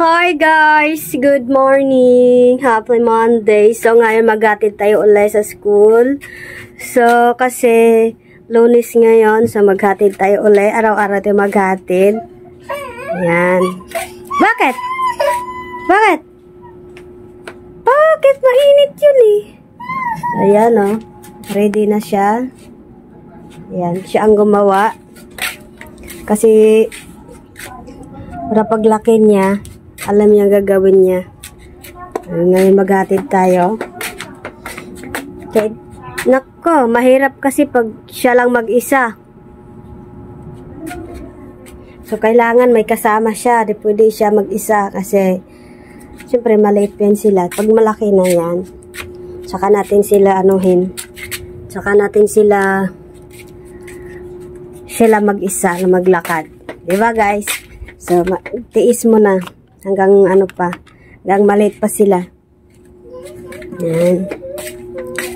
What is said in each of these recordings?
Hi guys! Good morning! Happy Monday! So ngayon maghatid tayo ulit sa school. So kasi Lunes ngayon, so maghatid tayo ulit. Araw-araw tayo maghatid. Ayan. Bakit? Bakit? Bakit? Mainit yun eh. Ayan o. Ready na siya. Ayan. Siya ang gumawa. Kasi para paglaki niya, alam niya gagawin niya. Ngayon maghatid tayo. Okay. Nako, mahirap kasi pag siya lang mag-isa. So, kailangan may kasama siya. Di pwede siya mag-isa kasi siyempre maliit yan sila. Pag malaki na yan, saka natin sila anuhin. Saka natin sila mag-isa na maglakad. Diba guys? So, tiis mo na. Hanggang ano pa. Hanggang maliit pa sila. Yan.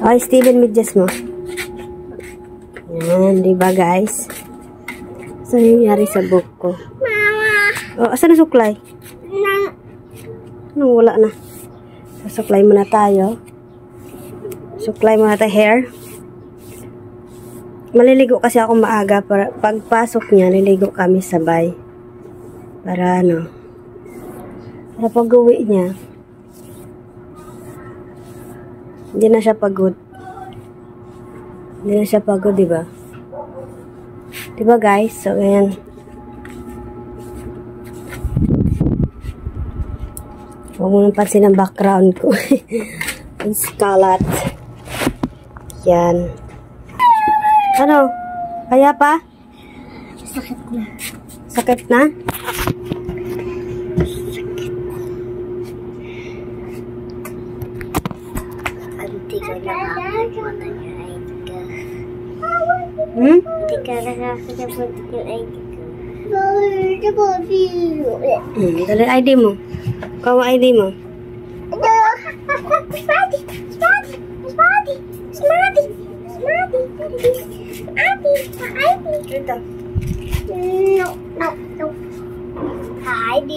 Okay, Steven, medyas mo. Yan, diba guys? So, nangyari sa book ko. Mama! Oh, asan na suklay? Anong wala na? So, suklay muna tayo. Suklay muna tayo hair. Maliligo kasi ako maaga. Para pagpasok niya, niligo kami sabay. Para ano, para pag-uwi niya, hindi na siya pagod. Hindi na siya pagod, diba? Diba guys? So, ayan. Huwag mo nang pansin ang background ko. Ang skalat. Yan. Ano? Kaya pa? Sakit na. Sakit na? Hindi ka nakakapunta yung ID ko. Hindi ka nakakapunta yung ID ko. Dali ID mo. Ikaw ang ID mo. Ito. No. ID.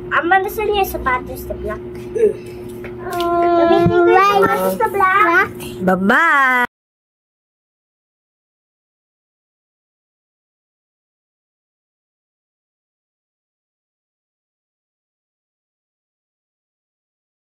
Ama, nasan niya sapatos na black? Gamitin ko yung sapatos na black. Bye-bye!